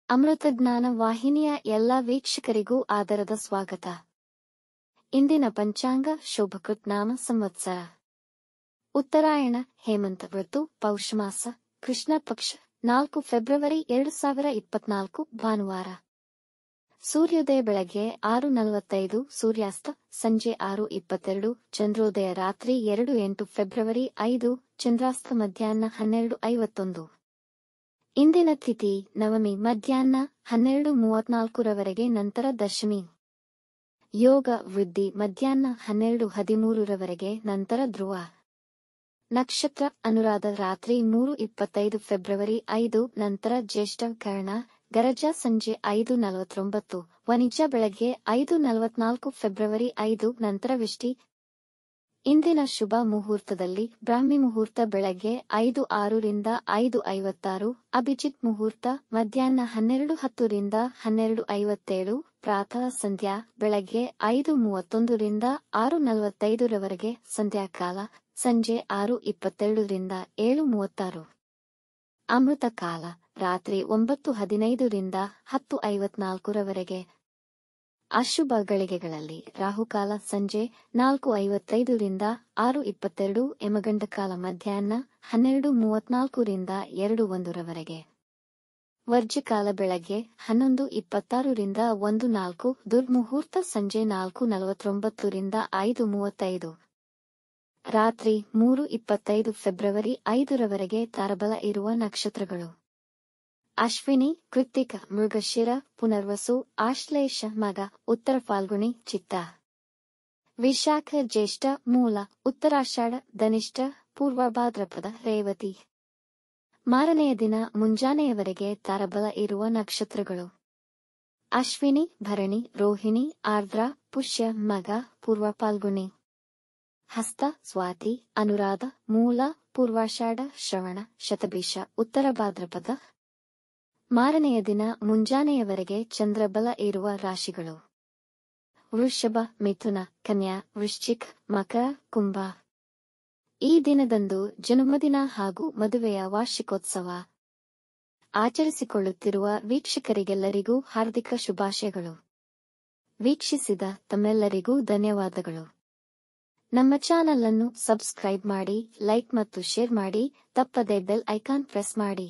ಅಮೃತಜ್ಞಾನ ವಾಹಿನಿಯ ಎಲ್ಲ ವೀಕ್ಷಕರಿಗೂ ಆದರದ ಸ್ವಾಗತ. ಇಂದಿನ ಪಂಚಾಂಗ ಶೋಭಕೃತ್ ನಾಮ ಸಂವತ್ಸರ ಉತ್ತರಾಯಣ ಹೇಮಂತ ಋತು ಪೌಷಮಾಸ ಕೃಷ್ಣ ಪಕ್ಷ 4 ಫೆಬ್ರವರಿ 2024 ಭಾನುವಾರ. ಸೂರ್ಯೋದಯ ಬೆಳಗ್ಗೆ 6:45, ಸೂರ್ಯಾಸ್ತ ಸಂಜೆ 6:22, ಚಂದ್ರೋದಯ ರಾತ್ರಿ 2:08 ಫೆಬ್ರವರಿ 5, ಚಂದ್ರಾಸ್ತ ಮಧ್ಯಾಹ್ನ 12:51. ಇಂದಿನ ತಿಥಿ ನವಮಿ ಮಧ್ಯಾಹ್ನ 12:34 ನಂತರ ದಶಮಿ. ಯೋಗ ವೃದ್ಧಿ ಮಧ್ಯಾಹ್ನ 12:13 ನಂತರ ಧ್ರುವ. ನಕ್ಷತ್ರ ಅನುರಾಧ ರಾತ್ರಿ 3:25 ಫೆಬ್ರವರಿ 5 ನಂತರ ಜ್ಯೇಷ್ಠ ಕರ್ಣ ಗರಜ ಸಂಜೆ 5:49, ವನಿಜ ಬೆಳಗ್ಗೆ 5:44 ಫೆಬ್ರವರಿ 5 ನಂತರ ವಿಷ್ಟಿ. ಇಂದಿನ ಶುಭ ಮುಹೂರ್ತದಲ್ಲಿ ಬ್ರಾಹ್ಮಿ ಮುಹೂರ್ತ ಬೆಳಗ್ಗೆ 5:06 ರಿಂದ 5:56, ಅಭಿಜಿತ್ ಮುಹೂರ್ತ ಮಧ್ಯಾಹ್ನ 12:10 ರಿಂದ 12:57, ಪ್ರಾತಃ ಸಂಧ್ಯಾ ಬೆಳಗ್ಗೆ 5:31 ರಿಂದ 6:45 ಸಂಧ್ಯಾಕಾಲ ಸಂಜೆ 6:22 ರಿಂದ 7:36. ಅಮೃತ ಕಾಲ ರಾತ್ರಿ 9:15 ರಿಂದ 10:54. ಅಶುಭ ಗಳಿಗೆಗಳಲ್ಲಿ ರಾಹುಕಾಲ ಸಂಜೆ 4:55 ರಿಂದ 6:22, ಯಮಗಂಡಕಾಲ ಮಧ್ಯಾಹ್ನ 12:34 ರಿಂದ 2:01. ವರ್ಜ್ಯಕಾಲ ಬೆಳಗ್ಗೆ 11:26 ರಿಂದ 1:04, ದುರ್ಮುಹೂರ್ತ ಸಂಜೆ 4:49 ರಿಂದ 5:35. ರಾತ್ರಿ 3:25 ಫೆಬ್ರವರಿ 5 ತಾರಬಲ ಇರುವ ನಕ್ಷತ್ರಗಳು: ಅಶ್ವಿನಿ, ಕೃತ್ತಿಕ, ಮೃಗಶಿರ, ಪುನರ್ವಸು, ಆಶ್ಲೇಷ, ಮಗ, ಉತ್ತರ ಫಾಲ್ಗುಣಿ, ಚಿತ್ತ, ವಿಶಾಖ, ಜ್ಯೇಷ್ಠ, ಮೂಲ, ಉತ್ತರಾಷಾಢ, ಧನಿಷ್ಠ, ಪೂರ್ವ ಭಾದ್ರಪದ, ರೇವತಿ. ಮಾರನೆಯ ದಿನ ಮುಂಜಾನೆಯವರೆಗೆ ತಾರಬಲ ಇರುವ ನಕ್ಷತ್ರಗಳು: ಅಶ್ವಿನಿ, ಭರಣಿ, ರೋಹಿಣಿ, ಆರ್ದ್ರ, ಪುಷ್ಯ, ಮಗ, ಪೂರ್ವ ಫಾಲ್ಗುಣಿ, ಹಸ್ತ, ಸ್ವಾತಿ, ಅನುರಾಧ, ಮೂಲ, ಪೂರ್ವಾಷಾಢ, ಶ್ರವಣ, ಶತಭಿಷ, ಉತ್ತರ ಭಾದ್ರಪದ. ಮಾರನೆಯ ದಿನ ಮುಂಜಾನೆಯವರೆಗೆ ಚಂದ್ರಬಲ ಇರುವ ರಾಶಿಗಳು: ವೃಷಭ, ಮಿಥುನ, ಕನ್ಯಾ, ವೃಶ್ಚಿಕ, ಮಕರ, ಕುಂಭ. ಈ ದಿನದಂದು ಜನ್ಮದಿನ ಹಾಗೂ ಮದುವೆಯ ವಾರ್ಷಿಕೋತ್ಸವ ಆಚರಿಸಿಕೊಳ್ಳುತ್ತಿರುವ ವೀಕ್ಷಕರಿಗೆಲ್ಲರಿಗೂ ಹಾರ್ದಿಕ ಶುಭಾಶಯಗಳು. ವೀಕ್ಷಿಸಿದ ತಮ್ಮೆಲ್ಲರಿಗೂ ಧನ್ಯವಾದಗಳು. ನಮ್ಮ ಚಾನಲ್ ಅನ್ನು ಸಬ್ಸ್ಕ್ರೈಬ್ ಮಾಡಿ, ಲೈಕ್ ಮತ್ತು ಶೇರ್ ಮಾಡಿ, ತಪ್ಪದೇ ಬೆಲ್ ಐಕಾನ್ ಪ್ರೆಸ್ ಮಾಡಿ.